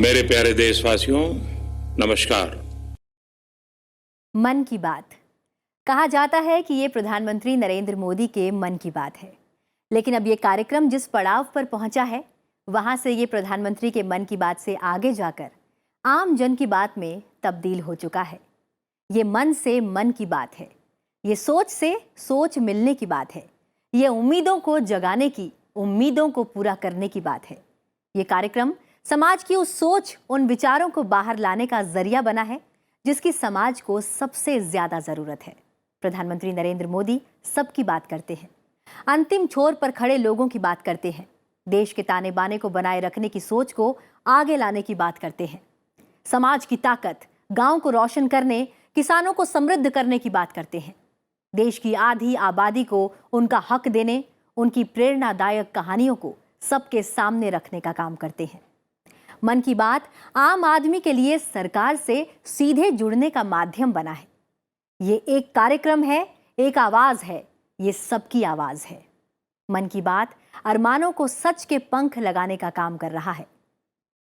मेरे प्यारे देशवासियों, नमस्कार। मन की बात। कहा जाता है कि ये प्रधानमंत्री नरेंद्र मोदी के मन की बात है, लेकिन अब ये कार्यक्रम जिस पड़ाव पर पहुंचा है, वहां से ये प्रधानमंत्री के मन की बात से आगे जाकर आम जन की बात में तब्दील हो चुका है। ये मन से मन की बात है, ये सोच से सोच मिलने की बात है, ये उम्मीदों को जगाने की, उम्मीदों को पूरा करने की बात है। ये कार्यक्रम समाज की उस सोच, उन विचारों को बाहर लाने का जरिया बना है जिसकी समाज को सबसे ज्यादा जरूरत है। प्रधानमंत्री नरेंद्र मोदी सबकी बात करते हैं, अंतिम छोर पर खड़े लोगों की बात करते हैं, देश के ताने बाने को बनाए रखने की सोच को आगे लाने की बात करते हैं, समाज की ताकत, गांव को रोशन करने, किसानों को समृद्ध करने की बात करते हैं, देश की आधी आबादी को उनका हक देने, उनकी प्रेरणादायक कहानियों को सबके सामने रखने का काम करते हैं। मन की बात आम आदमी के लिए सरकार से सीधे जुड़ने का माध्यम बना है। ये एक कार्यक्रम है, एक आवाज है, ये सबकी आवाज है। मन की बात अरमानों को सच के पंख लगाने का काम कर रहा है।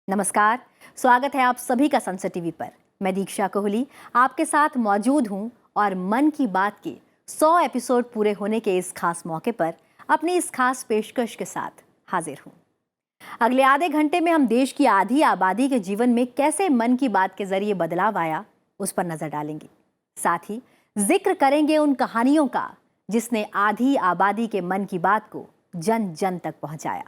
नमस्कार, स्वागत है आप सभी का संसद टीवी पर। मैं दीक्षा कोहली आपके साथ मौजूद हूं और मन की बात के 100 एपिसोड पूरे होने के इस खास मौके पर अपनी इस खास पेशकश के साथ हाजिर हूं। अगले आधे घंटे में हम देश की आधी आबादी के जीवन में कैसे मन की बात के जरिए बदलाव आया, उस पर नजर डालेंगे। साथ ही जिक्र करेंगे उन कहानियों का जिसने आधी आबादी के मन की बात को जन जन तक पहुंचाया।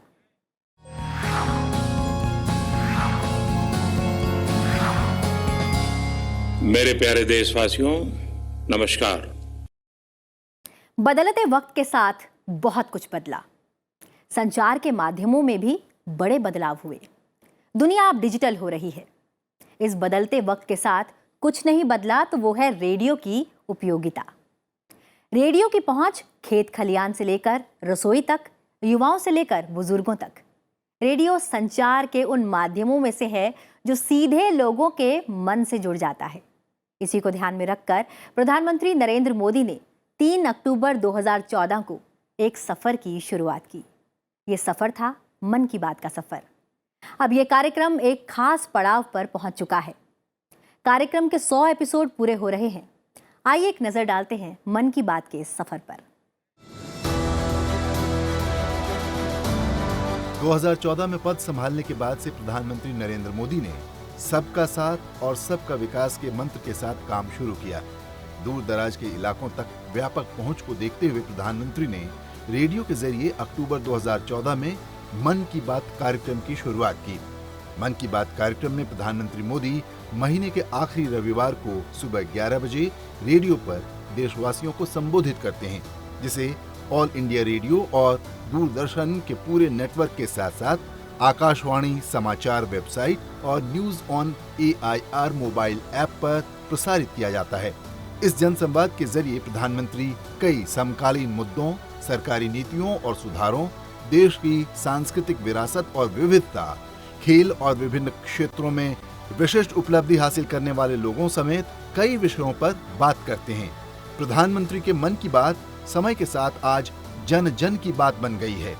मेरे प्यारे देशवासियों, नमस्कार। बदलते वक्त के साथ बहुत कुछ बदला। संचार के माध्यमों में भी बड़े बदलाव हुए। दुनिया अब डिजिटल हो रही है। इस बदलते वक्त के साथ कुछ नहीं बदला तो वो है रेडियो की उपयोगिता। रेडियो की पहुंच खेत खलियान से लेकर रसोई तक, युवाओं से लेकर बुजुर्गों तक। रेडियो संचार के उन माध्यमों में से है जो सीधे लोगों के मन से जुड़ जाता है। इसी को ध्यान में रखकर प्रधानमंत्री नरेंद्र मोदी ने 3 अक्टूबर 2014 को एक सफर की शुरुआत की। ये सफर था मन की बात का सफर। अब ये कार्यक्रम एक खास पड़ाव पर पहुंच चुका है। कार्यक्रम के 100 एपिसोड पूरे हो रहे हैं। आइए एक नजर डालते हैं मन की बात के इस सफर पर। 2014 में पद संभालने के बाद से प्रधानमंत्री नरेंद्र मोदी ने सबका साथ और सबका विकास के मंत्र के साथ काम शुरू किया। दूर दराज के इलाकों तक व्यापक पहुंच को देखते हुए प्रधानमंत्री ने रेडियो के जरिए अक्टूबर 2014 में मन की बात कार्यक्रम की शुरुआत की। मन की बात कार्यक्रम में प्रधानमंत्री मोदी महीने के आखिरी रविवार को सुबह 11 बजे रेडियो पर देशवासियों को संबोधित करते हैं, जिसे ऑल इंडिया रेडियो और दूरदर्शन के पूरे नेटवर्क के साथ साथ आकाशवाणी समाचार वेबसाइट और news on AIR mobile app पर प्रसारित किया जाता है। इस जनसंवाद के जरिए प्रधानमंत्री कई समकालीन मुद्दों, सरकारी नीतियों और सुधारों, देश की सांस्कृतिक विरासत और विविधता, खेल और विभिन्न क्षेत्रों में विशिष्ट उपलब्धि हासिल करने वाले लोगों समेत कई विषयों पर बात करते हैं। प्रधानमंत्री के मन की बात समय के साथ आज जन जन की बात बन गई है।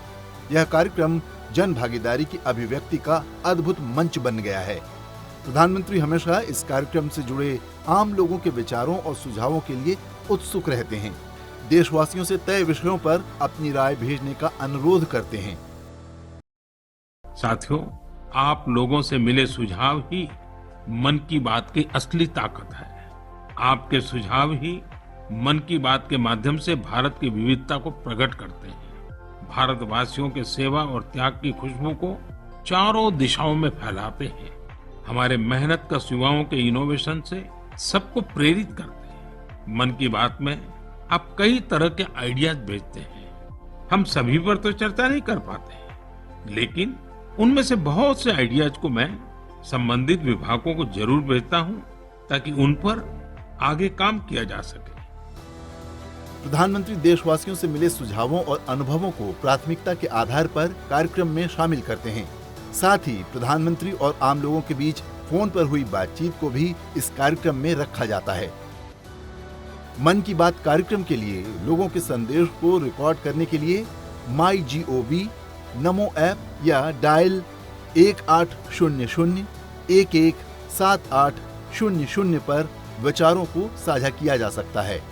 यह कार्यक्रम जन भागीदारी की अभिव्यक्ति का अद्भुत मंच बन गया है। प्रधानमंत्री हमेशा इस कार्यक्रम से जुड़े आम लोगों के विचारों और सुझावों के लिए उत्सुक रहते हैं। देशवासियों से तय विषयों पर अपनी राय भेजने का अनुरोध करते हैं। साथियों, आप लोगों से मिले सुझाव ही मन की बात की असली ताकत है। आपके सुझाव ही मन की बात के माध्यम से भारत की विविधता को प्रकट करते हैं, भारतवासियों के सेवा और त्याग की खुशबू को चारों दिशाओं में फैलाते हैं, हमारे मेहनत का युवाओं के इनोवेशन से सबको प्रेरित करते हैं। मन की बात में आप कई तरह के आइडियाज भेजते हैं। हम सभी पर तो चर्चा नहीं कर पाते, लेकिन उनमें से बहुत से आइडियाज को मैं संबंधित विभागों को जरूर भेजता हूं ताकि उन पर आगे काम किया जा सके। प्रधानमंत्री देशवासियों से मिले सुझावों और अनुभवों को प्राथमिकता के आधार पर कार्यक्रम में शामिल करते हैं। साथ ही प्रधानमंत्री और आम लोगों के बीच फोन पर हुई बातचीत को भी इस कार्यक्रम में रखा जाता है। मन की बात कार्यक्रम के लिए लोगों के संदेश को रिकॉर्ड करने के लिए MyGov, नमो ऐप या डायल 1800 117800 पर विचारों को साझा किया जा सकता है।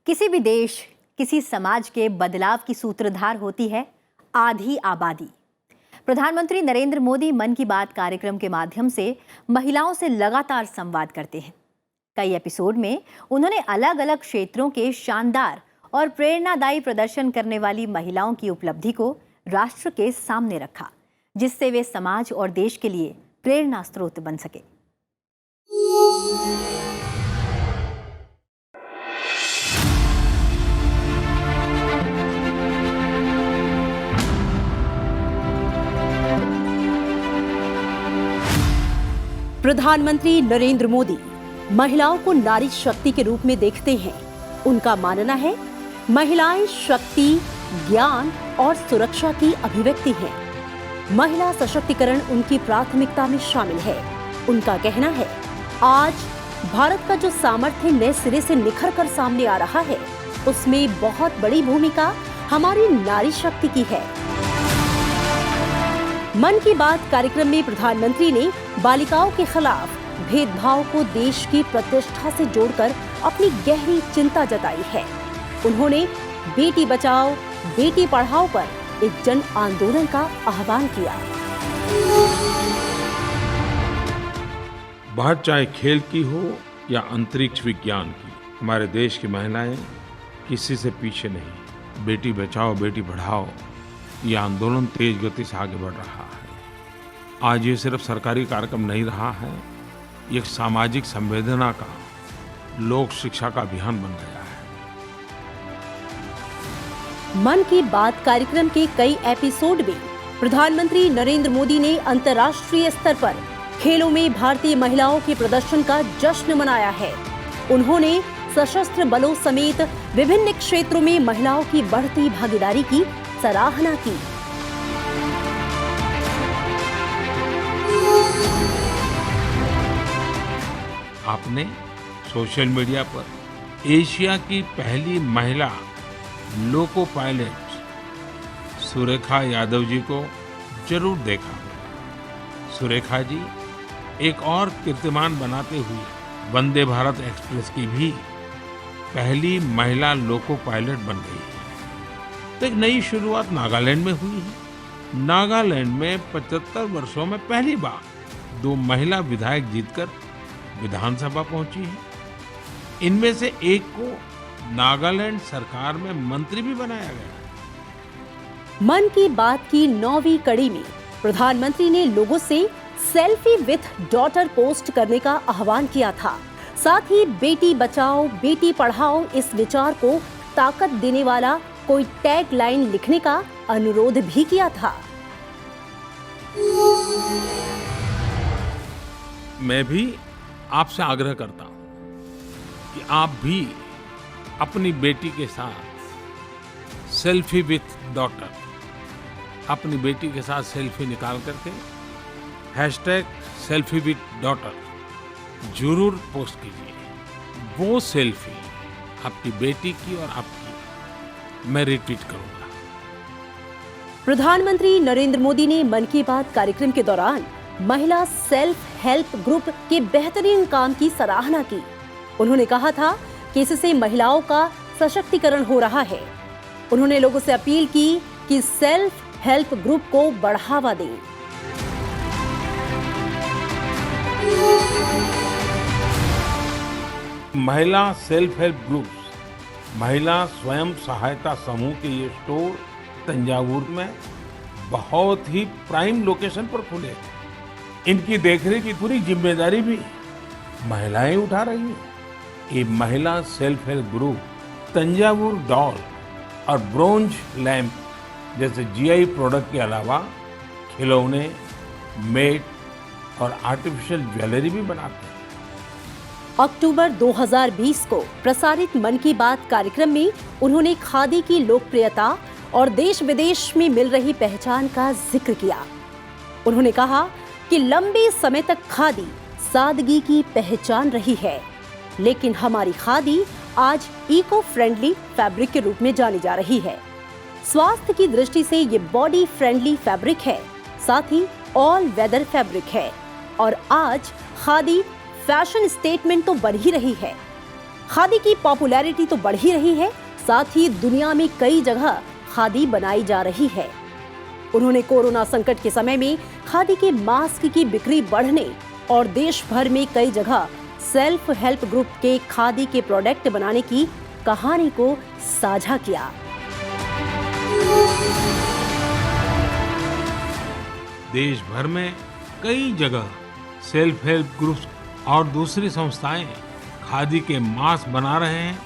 किसी भी देश, किसी समाज के बदलाव की सूत्रधार होती है आधी आबादी। प्रधानमंत्री नरेंद्र मोदी मन की बात कार्यक्रम के माध्यम से महिलाओं से लगातार संवाद करते हैं। कई एपिसोड में उन्होंने अलग अलग क्षेत्रों के शानदार और प्रेरणादायी प्रदर्शन करने वाली महिलाओं की उपलब्धि को राष्ट्र के सामने रखा, जिससे वे समाज और देश के लिए प्रेरणा स्रोत बन सके। प्रधानमंत्री नरेंद्र मोदी महिलाओं को नारी शक्ति के रूप में देखते हैं। उनका मानना है महिलाएं शक्ति, ज्ञान और सुरक्षा की अभिव्यक्ति हैं। महिला सशक्तिकरण उनकी प्राथमिकता में शामिल है। उनका कहना है आज भारत का जो सामर्थ्य नए सिरे से निखर कर सामने आ रहा है, उसमें बहुत बड़ी भूमिका हमारी नारी शक्ति की है। मन की बात कार्यक्रम में प्रधानमंत्री ने बालिकाओं के खिलाफ भेदभाव को देश की प्रतिष्ठा से जोड़कर अपनी गहरी चिंता जताई है। उन्होंने बेटी बचाओ, बेटी पढ़ाओ पर एक जन आंदोलन का आह्वान किया। बात चाहे खेल की हो या अंतरिक्ष विज्ञान की, हमारे देश की महिलाएं किसी से पीछे नहीं। बेटी बचाओ, बेटी पढ़ाओ, ये आंदोलन तेज गति से आगे बढ़ रहा है। आज ये सिर्फ सरकारी कार्यक्रम नहीं रहा है, ये एक सामाजिक संवेदना का, लोक शिक्षा का अभियान बन गया है। मन की बात कार्यक्रम के कई एपिसोड में प्रधानमंत्री नरेंद्र मोदी ने अंतर्राष्ट्रीय स्तर पर खेलों में भारतीय महिलाओं के प्रदर्शन का जश्न मनाया है। उन्होंने सशस्त्र बलों समेत विभिन्न क्षेत्रों में महिलाओं की बढ़ती भागीदारी की सराहना की। आपने सोशल मीडिया पर एशिया की पहली महिला लोको पायलट सुरेखा यादव जी को जरूर देखा। सुरेखा जी एक और कीर्तिमान बनाते हुए वंदे भारत एक्सप्रेस की भी पहली महिला लोको पायलट बन गई है। तो एक नई शुरुआत नागालैंड में हुई है। नागालैंड में 75 वर्षों में पहली बार 2 महिला विधायक जीतकर विधानसभा पहुंची है। इनमें से एक को नागालैंड सरकार में मंत्री भी बनाया गया। मन की बात की 9वीं कड़ी में प्रधानमंत्री ने लोगों से सेल्फी विथ डॉटर पोस्ट करने का आह्वान किया था। साथ ही बेटी बचाओ, बेटी पढ़ाओ इस विचार को ताकत देने वाला कोई टैग लाइन लिखने का अनुरोध भी किया था। मैं भी आपसे आग्रह करता हूं कि आप भी अपनी बेटी के साथ सेल्फी विथ डॉटर, अपनी बेटी के साथ सेल्फी निकाल करके #selfie-with-daughter जरूर पोस्ट कीजिए। वो सेल्फी आपकी बेटी की और आपकी मैं रिट्वीट करूंगा। प्रधानमंत्री नरेंद्र मोदी ने मन की बात कार्यक्रम के दौरान महिला सेल्फ हेल्प ग्रुप के बेहतरीन काम की सराहना की। उन्होंने कहा था कि इससे महिलाओं का सशक्तिकरण हो रहा है। उन्होंने लोगों से अपील की कि सेल्फ हेल्प ग्रुप को बढ़ावा दें। महिला सेल्फ हेल्प ग्रुप्स, महिला स्वयं सहायता समूह के ये स्टोर तंजावुर में बहुत ही प्राइम लोकेशन पर खुले हैं। इनकी देखरेख की पूरी जिम्मेदारी भी महिलाएं उठा रही हैं। ये महिला self help group Thanjavur doll और ब्रोंज लैंप जैसे जीआई प्रोडक्ट के अलावा खिलौने, मेट और आर्टिफिशियल ज्वेलरी भी बनाते हैं। अक्टूबर 2020 को प्रसारित मन की बात कार्यक्रम में उन्होंने खादी की लोकप्रियता और देश विदेश में मिल रही पहचान का जिक्र किया। उन्होंने कहा कि लंबे समय तक खादी सादगी की पहचान रही है, लेकिन हमारी खादी आज इको फ्रेंडली फैब्रिक के रूप में जानी जा रही है। स्वास्थ्य की दृष्टि से ये बॉडी फ्रेंडली फैब्रिक है, साथ ही ऑल वेदर फैब्रिक है। और आज खादी फैशन स्टेटमेंट तो बढ़ ही रही है, खादी की पॉपुलैरिटी तो बढ़ ही रही है, साथ ही दुनिया में कई जगह खादी बनाई जा रही है। उन्होंने कोरोना संकट के समय में खादी के मास्क की बिक्री बढ़ने और देश भर में कई जगह सेल्फ हेल्प ग्रुप के खादी के प्रोडक्ट बनाने की कहानी को साझा किया। देश भर में कई जगह सेल्फ हेल्प ग्रुप्स और दूसरी संस्थाएं खादी के मास्क बना रहे हैं।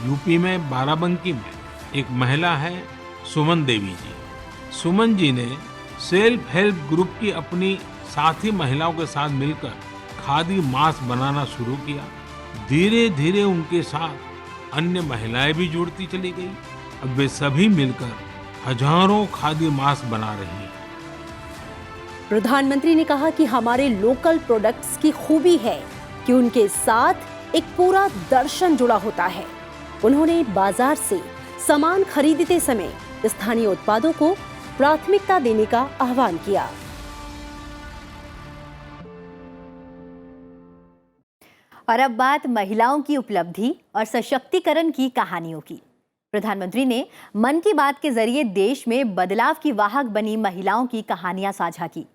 यूपी में बाराबंकी में एक महिला है सुमन देवी जी। सुमन जी ने सेल्फ हेल्प ग्रुप की अपनी साथी महिलाओं के साथ मिलकर खादी मास्क बनाना शुरू किया। धीरे धीरे उनके साथ अन्य महिलाएं भी जुड़ती चली गई। अब वे सभी मिलकर हजारों खादी मास्क बना रही हैं। प्रधानमंत्री ने कहा कि हमारे लोकल प्रोडक्ट्स की खूबी है कि उनके साथ एक पूरा दर्शन जुड़ा होता है। उन्होंने बाजार से सामान खरीदते समय स्थानीय उत्पादों को प्राथमिकता देने का आह्वान किया। और अब बात महिलाओं की उपलब्धि और सशक्तिकरण की कहानियों की। प्रधानमंत्री ने मन की बात के जरिए देश में बदलाव की वाहक बनी महिलाओं की कहानियां साझा की।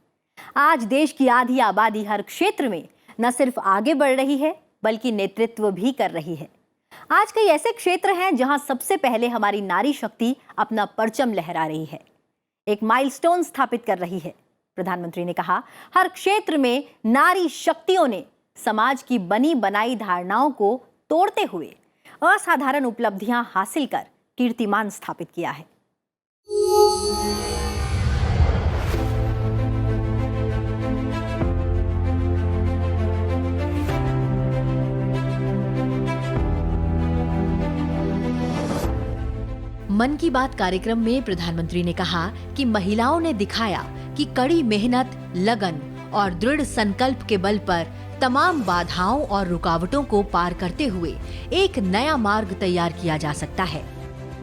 आज देश की आधी आबादी हर क्षेत्र में न सिर्फ आगे बढ़ रही है बल्कि नेतृत्व भी कर रही है। आज कई ऐसे क्षेत्र हैं जहां सबसे पहले हमारी नारी शक्ति अपना परचम लहरा रही है, एक माइलस्टोन स्थापित कर रही है। प्रधानमंत्री ने कहा, हर क्षेत्र में नारी शक्तियों ने समाज की बनी बनाई धारणाओं को तोड़ते हुए असाधारण उपलब्धियां हासिल कर कीर्तिमान स्थापित किया है। मन की बात कार्यक्रम में प्रधानमंत्री ने कहा कि महिलाओं ने दिखाया कि कड़ी मेहनत, लगन और दृढ़ संकल्प के बल पर तमाम बाधाओं और रुकावटों को पार करते हुए एक नया मार्ग तैयार किया जा सकता है।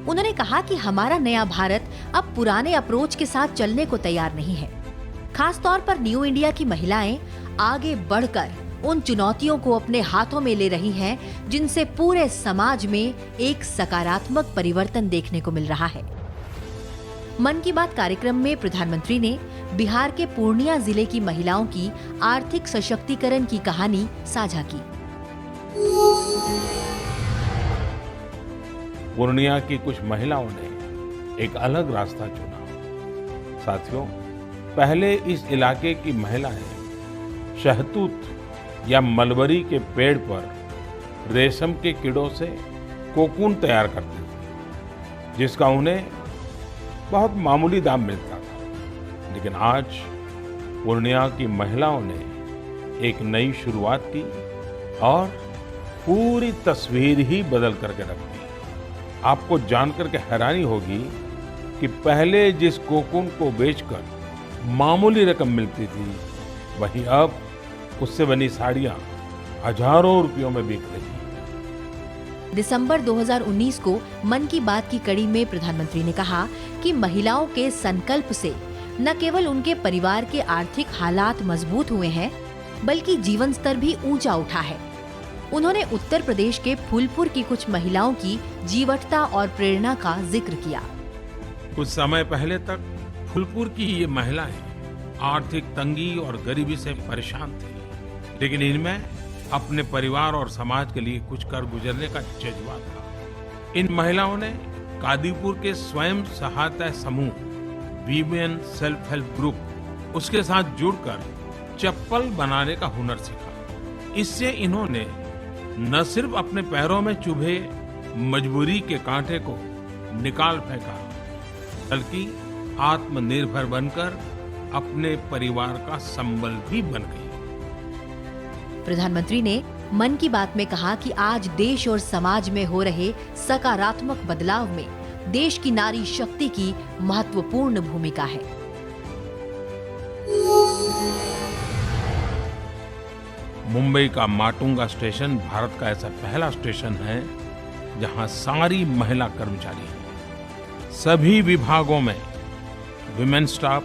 उन्होंने कहा कि हमारा नया भारत अब पुराने अप्रोच के साथ चलने को तैयार नहीं है। खास तौर पर न्यू इंडिया की महिलाएं आगे बढ़कर उन चुनौतियों को अपने हाथों में ले रही हैं जिनसे पूरे समाज में एक सकारात्मक परिवर्तन देखने को मिल रहा है। मन की बात कार्यक्रम में प्रधानमंत्री ने बिहार के पूर्णिया जिले की महिलाओं की आर्थिक सशक्तिकरण की कहानी साझा की। पूर्णिया की कुछ महिलाओं ने एक अलग रास्ता चुना। साथियों, पहले इस इलाके की महिलाएं शहतूत या मलबरी के पेड़ पर रेशम के कीड़ों से कोकून तैयार करती थी, जिसका उन्हें बहुत मामूली दाम मिलता था। लेकिन आज पूर्णिया की महिलाओं ने एक नई शुरुआत की और पूरी तस्वीर ही बदल करके रख दी। आपको जानकर के हैरानी होगी कि पहले जिस कोकून को बेचकर मामूली रकम मिलती थी, वहीं अब उससे बनी साड़ियां हजारों रुपयों में बिक रही हैं। दिसंबर 2019 को मन की बात की कड़ी में प्रधानमंत्री ने कहा कि महिलाओं के संकल्प से न केवल उनके परिवार के आर्थिक हालात मजबूत हुए हैं, बल्कि जीवन स्तर भी ऊंचा उठा है। उन्होंने उत्तर प्रदेश के फूलपुर की कुछ महिलाओं की जीवटता और प्रेरणा का जिक्र किया। कुछ समय पहले तक फूलपुर की ये महिलाएं आर्थिक तंगी और गरीबी से परेशान थी, लेकिन इनमें अपने परिवार और समाज के लिए कुछ कर गुजरने का जज्बा था। इन महिलाओं ने कादीपुर के स्वयं सहायता समूह वीमेन सेल्फ हेल्प ग्रुप उसके साथ जुड़कर चप्पल बनाने का हुनर सीखा। इससे इन्होंने न सिर्फ अपने पैरों में चुभे मजबूरी के कांटे को निकाल फेंका, बल्कि आत्मनिर्भर बनकर अपने परिवार का संबल भी बन गई। प्रधानमंत्री ने मन की बात में कहा कि आज देश और समाज में हो रहे सकारात्मक बदलाव में देश की नारी शक्ति की महत्वपूर्ण भूमिका है। मुंबई का माटुंगा स्टेशन भारत का ऐसा पहला स्टेशन है जहां सारी महिला कर्मचारी हैं। सभी विभागों में विमेन स्टाफ,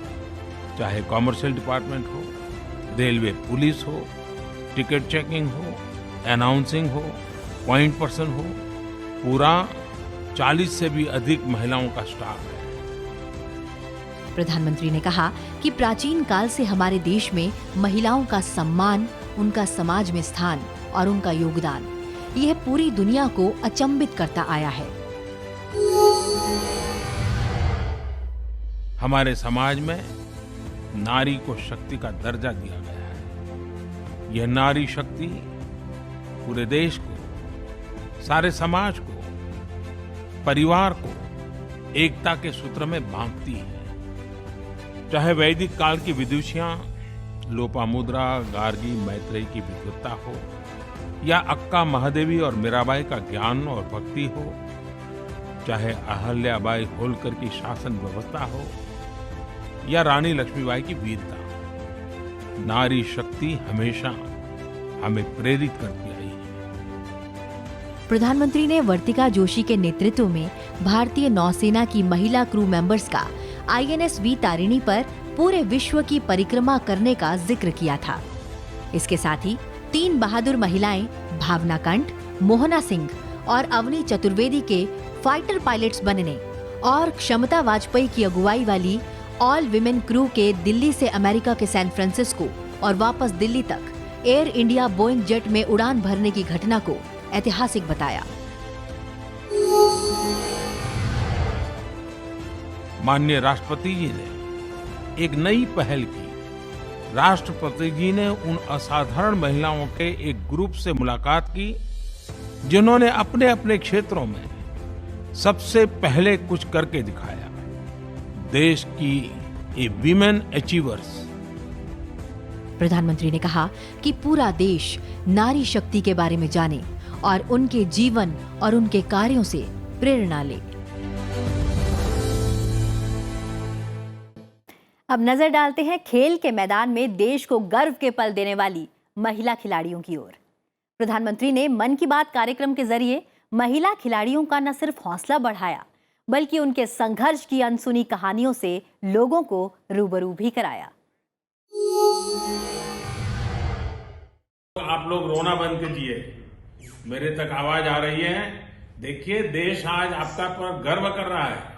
चाहे कॉमर्शियल डिपार्टमेंट हो, रेलवे पुलिस हो, टिकट चेकिंग हो, अनाउंसिंग हो, पॉइंट पर्सन हो, पूरा 40 से भी अधिक महिलाओं का स्टाफ है। प्रधानमंत्री ने कहा कि प्राचीन काल से हमारे देश में महिलाओं का सम्मान, उनका समाज में स्थान और उनका योगदान, यह पूरी दुनिया को अचंभित करता आया है। हमारे समाज में नारी को शक्ति का दर्जा दिया गया है। यह नारी शक्ति पूरे देश को, सारे समाज को, परिवार को एकता के सूत्र में बांधती है। चाहे वैदिक काल की विदुषियां लोपामुद्रा, गार्गी, मैत्रेयी की विद्वत्ता हो, या अक्का महादेवी और मीराबाई का ज्ञान और भक्ति हो, चाहे अहल्याबाई होलकर की शासन व्यवस्था हो, या रानी लक्ष्मीबाई की वीरता, नारी शक्ति हमेशा हमें प्रेरित करती आई है। प्रधानमंत्री ने वर्तिका जोशी के नेतृत्व में भारतीय नौसेना की महिला क्रू मेंबर्स का INS वी तारिणी पर पूरे विश्व की परिक्रमा करने का जिक्र किया था। इसके साथ ही 3 बहादुर महिलाएं भावना कंठ, मोहना सिंह और अवनी चतुर्वेदी के फाइटर पायलट्स बनने और क्षमता वाजपेयी की अगुवाई वाली ऑल विमेन क्रू के दिल्ली से अमेरिका के सैन फ्रांसिस्को और वापस दिल्ली तक एयर इंडिया बोइंग जेट में उड़ान भरने की घटना को ऐतिहासिक बताया। माननीय राष्ट्रपति जी ने एक नई पहल की। राष्ट्रपति जी ने उन असाधारण महिलाओं के एक ग्रुप से मुलाकात की जिन्होंने अपने अपने क्षेत्रों में सबसे पहले कुछ करके दिखाया। देश की ये विमेन अचीवर्स। प्रधानमंत्री ने कहा कि पूरा देश नारी शक्ति के बारे में जाने और उनके जीवन और उनके कार्यों से प्रेरणा ले। अब नजर डालते हैं खेल के मैदान में देश को गर्व के पल देने वाली महिला खिलाड़ियों की ओर। प्रधानमंत्री ने मन की बात कार्यक्रम के जरिए महिला खिलाड़ियों का न सिर्फ हौसला बढ़ाया, बल्कि उनके संघर्ष की अनसुनी कहानियों से लोगों को रूबरू भी कराया। आप लोग रोना बंद कीजिए, मेरे तक आवाज आ रही है। देखिए, देश आज आपका पर गर्व कर रहा है।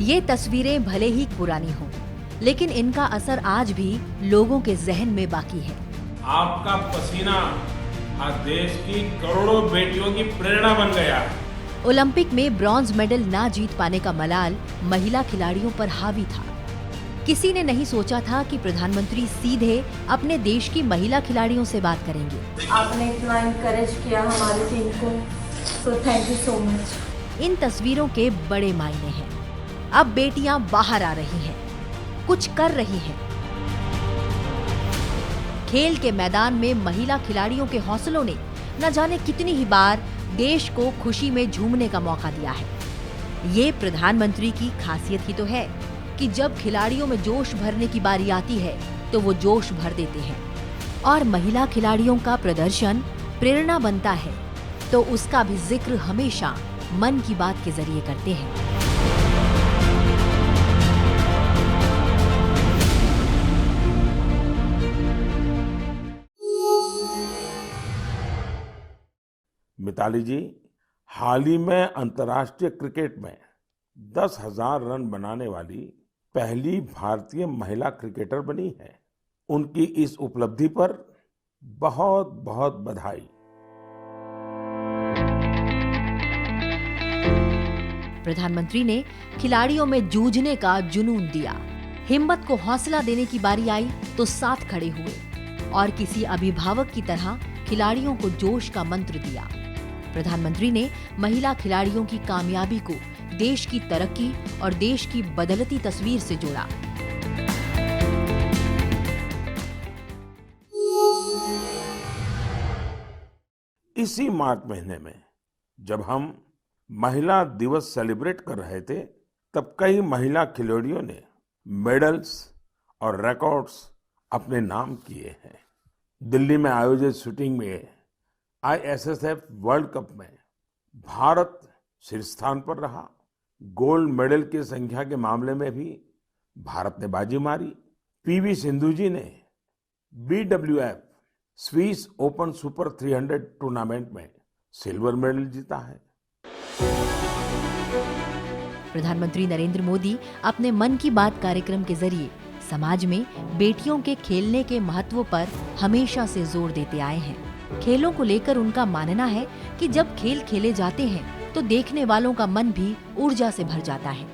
ये तस्वीरें भले ही पुरानी हों, लेकिन इनका असर आज भी लोगों के जहन में बाकी है। आपका पसीना आज देश की करोड़ों बेटियों की प्रेरणा बन गया। ओलंपिक में ब्रॉन्ज मेडल ना जीत पाने का मलाल महिला खिलाड़ियों पर हावी था। किसी ने नहीं सोचा था कि प्रधानमंत्री सीधे अपने देश की महिला खिलाड़ियों से बात करेंगे। आपने इतना इनकरेज किया हमारी टीम को, तो थैंक यू सो मच। इन तस्वीरों के बड़े मायने हैं। अब बेटियां बाहर आ रही हैं, कुछ कर रही हैं। खेल के मैदान में महिला खिलाड़ियों के हौसलों ने न जाने कितनी ही बार देश को खुशी में झूमने का मौका दिया है। ये प्रधानमंत्री की खासियत ही तो है कि जब खिलाड़ियों में जोश भरने की बारी आती है तो वो जोश भर देते हैं, और महिला खिलाड़ियों का प्रदर्शन प्रेरणा बनता है तो उसका भी जिक्र हमेशा मन की बात के जरिए करते हैं। मिताली जी हाल ही में अंतर्राष्ट्रीय क्रिकेट में 10,000 रन बनाने वाली पहली भारतीय महिला क्रिकेटर बनी है। उनकी इस उपलब्धि पर बहुत बहुत बधाई। प्रधानमंत्री ने खिलाड़ियों में जूझने का जुनून दिया। हिम्मत को हौसला देने की बारी आई तो साथ खड़े हुए और किसी अभिभावक की तरह खिलाड़ियों को जोश का मंत्र दिया। प्रधानमंत्री ने महिला खिलाड़ियों की कामयाबी को देश की तरक्की और देश की बदलती तस्वीर से जोड़ा। इसी मार्च महीने में जब हम महिला दिवस सेलिब्रेट कर रहे थे, तब कई महिला खिलाड़ियों ने मेडल्स और रिकॉर्ड्स अपने नाम किए हैं। दिल्ली में आयोजित शूटिंग में आईएसएसएफ वर्ल्ड कप में भारत शीर्ष स्थान पर रहा। गोल्ड मेडल की संख्या के मामले में भी भारत ने बाजी मारी। पीवी सिंधु जी ने BWF Swiss open super 300 tournament में सिल्वर मेडल जीता है। प्रधानमंत्री नरेंद्र मोदी अपने मन की बात कार्यक्रम के जरिए समाज में बेटियों के खेलने के महत्व पर हमेशा से जोर देते आए हैं। खेलों को लेकर उनका मानना है कि जब खेल खेले जाते हैं तो देखने वालों का मन भी ऊर्जा से भर जाता है।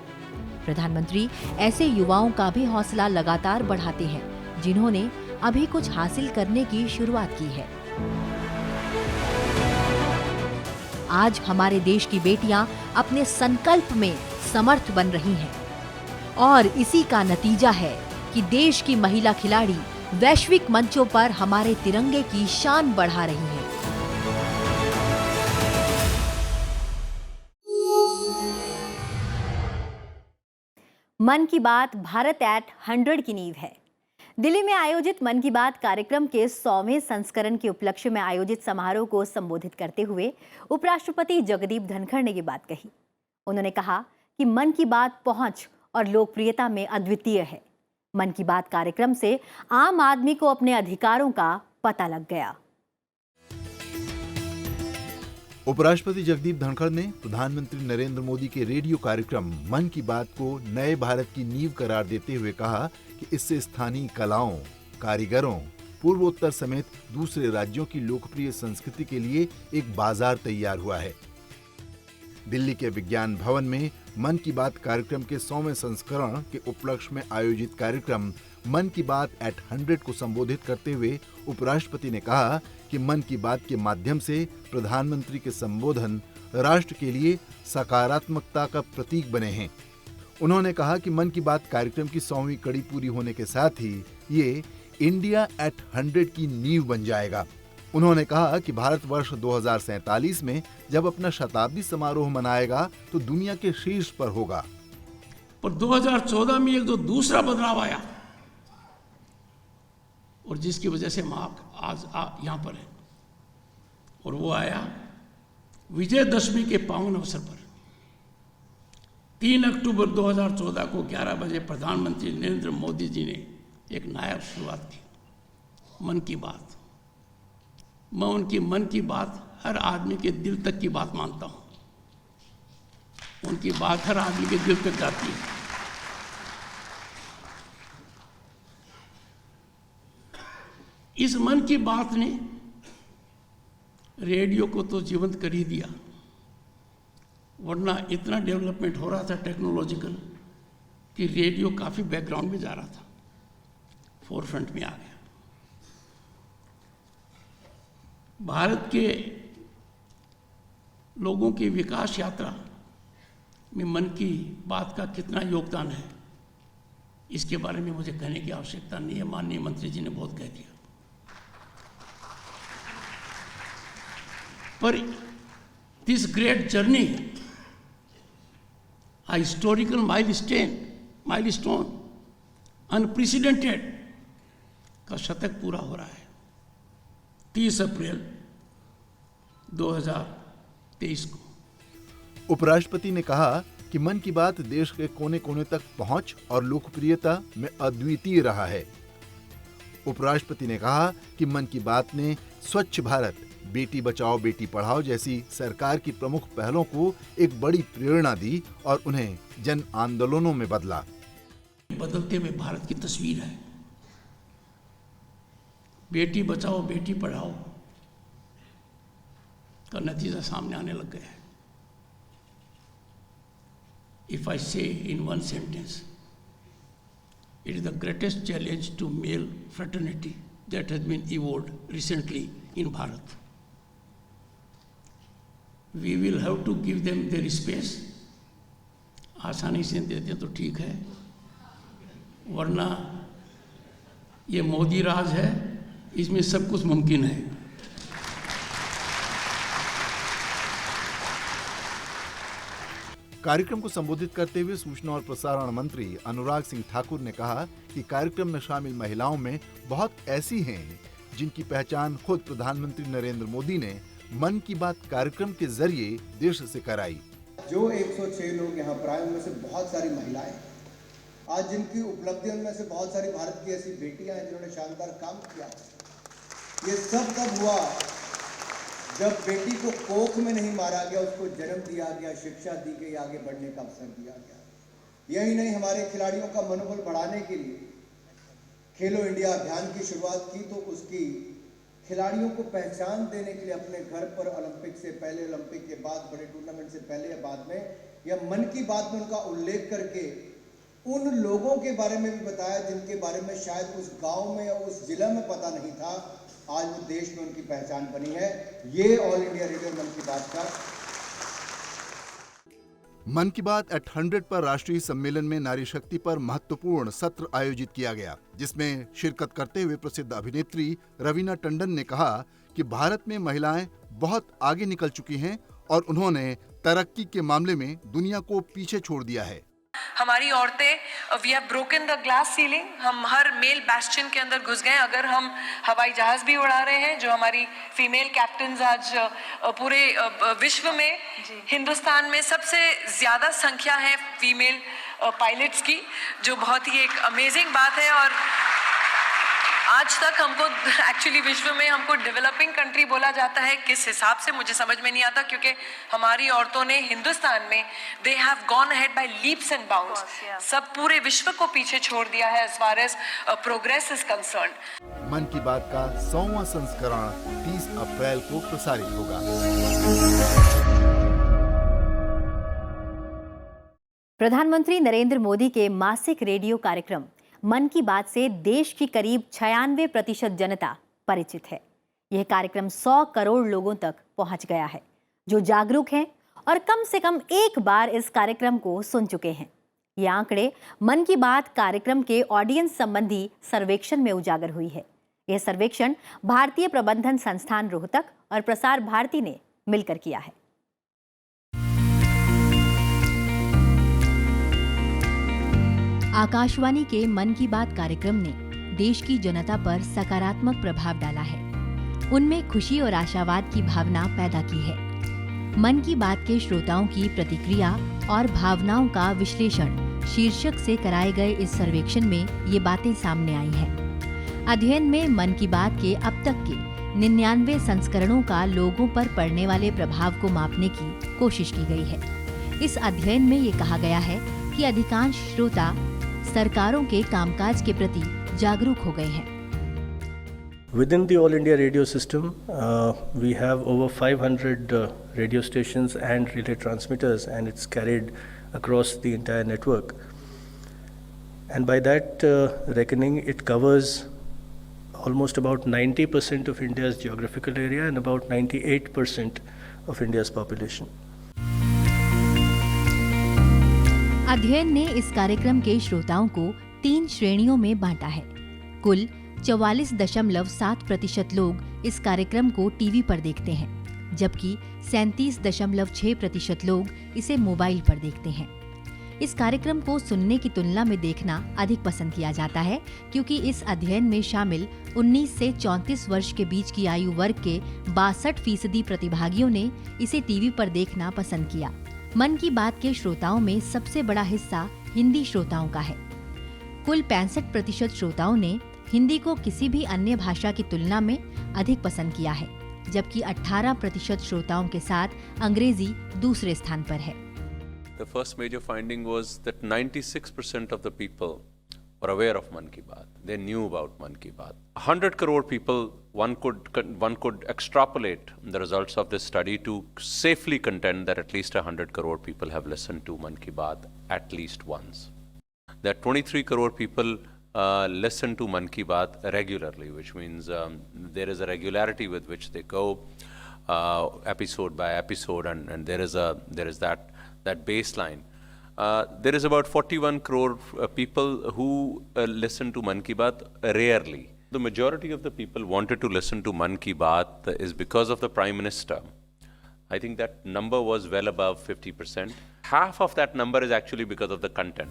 प्रधानमंत्री ऐसे युवाओं का भी हौसला लगातार बढ़ाते हैं जिन्होंने अभी कुछ हासिल करने की शुरुआत की है। आज हमारे देश की बेटियां अपने संकल्प में समर्थ बन रही हैं और इसी का नतीजा है कि देश की महिला खिलाड़ी वैश्विक मंचों पर हमारे तिरंगे की शान बढ़ा रही हैं। मन की बात भारत एट 100 की नींव है। दिल्ली में आयोजित मन की बात कार्यक्रम के 100वें संस्करण के उपलक्ष्य में आयोजित समारोह को संबोधित करते हुए उपराष्ट्रपति जगदीप धनखड़ ने ये बात कही। उन्होंने कहा कि मन की बात पहुंच और लोकप्रियता में अद्वितीय है। मन की बात कार्यक्रम से आम आदमी को अपने अधिकारों का पता लग गया। उपराष्ट्रपति जगदीप धनखड़ ने प्रधानमंत्री नरेंद्र मोदी के रेडियो कार्यक्रम मन की बात को नए भारत की नींव करार देते हुए कहा कि इससे स्थानीय कलाओं, कारीगरों, पूर्वोत्तर समेत दूसरे राज्यों की लोकप्रिय संस्कृति के लिए एक बाजार तैयार हुआ है। दिल्ली के विज्ञान भवन में मन की बात कार्यक्रम के 100वें संस्करण के उपलक्ष्य में आयोजित कार्यक्रम मन की बात एट 100 को संबोधित करते हुए उपराष्ट्रपति ने कहा कि मन की बात के माध्यम से प्रधानमंत्री के संबोधन राष्ट्र के लिए सकारात्मकता का प्रतीक बने हैं। उन्होंने कहा कि मन की बात कार्यक्रम की 100वीं कड़ी पूरी होने के साथ ही ये इंडिया एट 100 की नींव बन जाएगा। उन्होंने कहा कि भारत वर्ष 2047 में जब अपना शताब्दी समारोह मनाएगा तो दुनिया के शीर्ष पर होगा। पर 2014 में एक जो दूसरा बदलाव आया और जिसकी वजह से हम आज यहाँ पर है, और वो आया विजयदशमी के पावन अवसर पर 3 अक्टूबर 2014 को 11 बजे प्रधानमंत्री नरेंद्र मोदी जी ने एक नायाब शुरुआत की, मन की बात। मैं उनकी मन की बात हर आदमी के दिल तक की बात मानता हूँ। उनकी बात हर आदमी के दिल तक जाती है। इस मन की बात ने रेडियो को तो जीवंत कर ही दिया, वरना इतना डेवलपमेंट हो रहा था टेक्नोलॉजिकल कि रेडियो काफ़ी बैकग्राउंड में जा रहा था, फोरफ्रंट में आ गया। भारत के लोगों की विकास यात्रा में मन की बात का कितना योगदान है, इसके बारे में मुझे कहने की आवश्यकता नहीं है। माननीय मंत्री जी ने बहुत कह दिया। पर this great journey, a historical milestone, unprecedented का शतक पूरा हो रहा है 30 अप्रैल 2023 को। उपराष्ट्रपति ने कहा कि मन की बात देश के कोने कोने तक पहुंच और लोकप्रियता में अद्वितीय रहा है। उपराष्ट्रपति ने कहा कि मन की बात ने स्वच्छ भारत, बेटी बचाओ बेटी पढ़ाओ जैसी सरकार की प्रमुख पहलों को एक बड़ी प्रेरणा दी और उन्हें जन आंदोलनों में बदला। बदलते हुए भारत की तस्वीर है। बेटी बचाओ बेटी पढ़ाओ का नतीजा सामने आने लग गया है। If I say in one sentence, it is the greatest challenge to male fraternity that has been evolved recently in Bharat. We will have to give them their space. आसानी से दे दें तो ठीक है, वरना ये मोदी राज है, इसमें सब कुछ मुमकिन है। कार्यक्रम को संबोधित करते हुए सूचना और प्रसारण मंत्री अनुराग सिंह ठाकुर ने कहा कि कार्यक्रम में शामिल महिलाओं में बहुत ऐसी हैं जिनकी पहचान खुद प्रधानमंत्री नरेंद्र मोदी ने मन की बात कार्यक्रम के जरिए देश से कराई। जो 106 लोग यहाँ पर आए उनमें से बहुत सारी महिलाएं, आज जिनकी उपलब्धियों में से बहुत सारी भारत की ऐसी बेटियां हैं जिन्होंने शानदार काम किया। ये सब तब हुआ जब बेटी को कोख में नहीं मारा गया, उसको जन्म दिया गया, शिक्षा दी गई, आगे बढ़ने का अवसर दिया गया। यही नहीं, हमारे खिलाड़ियों का मनोबल बढ़ाने के लिए खेलो इंडिया अभियान की शुरुआत की, तो उसकी खिलाड़ियों को पहचान देने के लिए अपने घर पर ओलंपिक से पहले, ओलंपिक के बाद, बड़े टूर्नामेंट से पहले या बाद में, या मन की बात में उनका उल्लेख करके उन लोगों के बारे में भी बताया जिनके बारे में शायद उस गांव में या उस जिला में पता नहीं था। आज वो देश में उनकी पहचान बनी है। ये ऑल इंडिया रेडियो मन की बात का। मन की बात एट 100 पर राष्ट्रीय सम्मेलन में नारी शक्ति पर महत्वपूर्ण सत्र आयोजित किया गया, जिसमें शिरकत करते हुए प्रसिद्ध अभिनेत्री रवीना टंडन ने कहा कि भारत में महिलाएं बहुत आगे निकल चुकी हैं और उन्होंने तरक्की के मामले में दुनिया को पीछे छोड़ दिया है। हमारी औरतें, we have broken the glass ceiling, हम हर मेल बैस्टियन के अंदर घुस गए। अगर हम हवाई जहाज भी उड़ा रहे हैं, जो हमारी फीमेल कैप्टन्स आज पूरे विश्व में, हिंदुस्तान में सबसे ज्यादा संख्या है फीमेल पायलट्स की, जो बहुत ही एक अमेजिंग बात है। और आज तक हमको एक्चुअली विश्व में हमको डेवलपिंग कंट्री बोला जाता है, किस हिसाब से मुझे समझ में नहीं आता, क्योंकि हमारी औरतों ने हिंदुस्तान में they have gone ahead by leaps and bounds, सब पूरे विश्व को पीछे छोड़ दिया है as far as progress is concerned. Mann Ki बात का 100वां संस्करण 30 अप्रैल को प्रसारित होगा। प्रधानमंत्री नरेंद्र मोदी के मासिक रेडियो कार्यक्रम मन की बात से देश की करीब 96% जनता परिचित है। यह कार्यक्रम 100 करोड़ लोगों तक पहुंच गया है, जो जागरूक हैं और कम से कम एक बार इस कार्यक्रम को सुन चुके हैं। ये आंकड़े मन की बात कार्यक्रम के ऑडियंस संबंधी सर्वेक्षण में उजागर हुई है। यह सर्वेक्षण भारतीय प्रबंधन संस्थान रोहतक और प्रसार भारती ने मिलकर किया है। आकाशवाणी के मन की बात कार्यक्रम ने देश की जनता पर सकारात्मक प्रभाव डाला है। उनमें खुशी और आशावाद की भावना पैदा की है। मन की बात के श्रोताओं की प्रतिक्रिया और भावनाओं का विश्लेषण शीर्षक से कराए गए इस सर्वेक्षण में ये बातें सामने आई हैं। अध्ययन में मन की बात के अब तक के 99 संस्करणों का लोगों पर पड़ने वाले प्रभाव को मापने की कोशिश की गई है। इस अध्ययन में ये कहा गया है कि अधिकांश श्रोता सरकारों के कामकाज के प्रति जागरूक हो गए हैं। Within the All India radio system, we have over 500 radio stations and relay transmitters, and it's carried across the entire network. And by that reckoning, it covers almost about 90% of India's geographical area and about 98% of India's population. अध्ययन ने इस कार्यक्रम के श्रोताओं को 3 श्रेणियों में बांटा है। कुल 44.7% लोग इस कार्यक्रम को टीवी पर देखते हैं, जबकि 37.6% लोग इसे मोबाइल पर देखते हैं। इस कार्यक्रम को सुनने की तुलना में देखना अधिक पसंद किया जाता है, क्योंकि इस अध्ययन में शामिल 19 से 34 वर्ष के बीच की आयु वर्ग के 62% प्रतिभागियों ने इसे टीवी पर देखना पसंद किया। मन की बात के श्रोताओं में सबसे बड़ा हिस्सा हिंदी श्रोताओं का है। कुल 65% श्रोताओं ने हिंदी को किसी भी अन्य भाषा की तुलना में अधिक पसंद किया है, जबकि 18% श्रोताओं के साथ अंग्रेजी दूसरे स्थान पर है। The first major finding was that 96% of the people were aware of Man Ki Baat. They knew about Man Ki Baat. 100 crore people, one could extrapolate the results of this study to safely contend that at least 100 crore people have listened to Man Ki Baat at least once. That 23 crore people listen to Man Ki Baat regularly, which means there is a regularity with which they go episode by episode, and there is that baseline. There is about 41 crore people who listen to Man Ki Baat rarely. The majority of the people wanted to listen to Man Ki Baat is because of the Prime Minister. I think that number was well above 50%. half of that number is actually because of the content.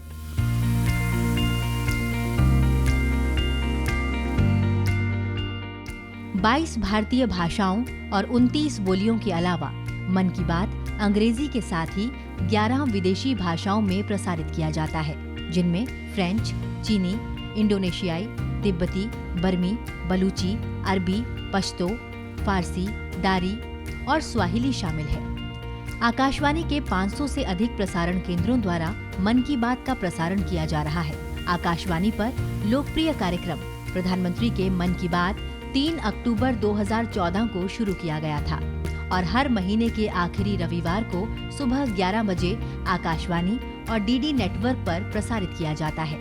बाईस भारतीय भाषाओं और 29 बोलियों के अलावा मन की बात अंग्रेजी के साथ ही 11 विदेशी भाषाओं में प्रसारित किया जाता है, जिनमें फ्रेंच, चीनी, इंडोनेशियाई, तिब्बती, बर्मी, बलूची, अरबी, पश्तो, फारसी, दारी और स्वाहिली शामिल है। आकाशवाणी के 500 से अधिक प्रसारण केंद्रों द्वारा मन की बात का प्रसारण किया जा रहा है। आकाशवाणी पर लोकप्रिय कार्यक्रम प्रधानमंत्री के मन की बात 3 अक्टूबर 2014 को शुरू किया गया था और हर महीने के आखिरी रविवार को सुबह 11 बजे आकाशवाणी और डीडी नेटवर्क पर प्रसारित किया जाता है।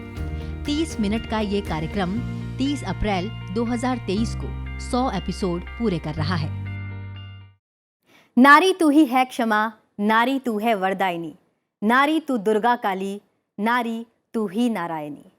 30 मिनट का ये कार्यक्रम 30 अप्रैल 2023 को 100 एपिसोड पूरे कर रहा है। नारी तू ही है क्षमा, नारी तू है वरदायिनी, नारी तू दुर्गा काली, नारी तू ही नारायणी।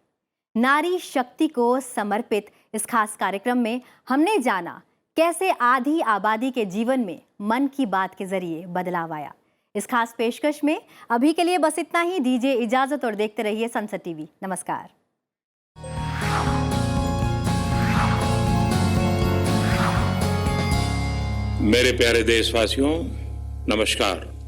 नारी शक्ति को समर्पित इस खास कार्यक्रम में हमने जाना कैसे आधी आबादी के जीवन में मन की बात के जरिए बदलाव आया। इस खास पेशकश में अभी के लिए बस इतना ही। दीजिए इजाजत और देखते रहिए संसद टीवी। नमस्कार। मेरे प्यारे देशवासियों, नमस्कार।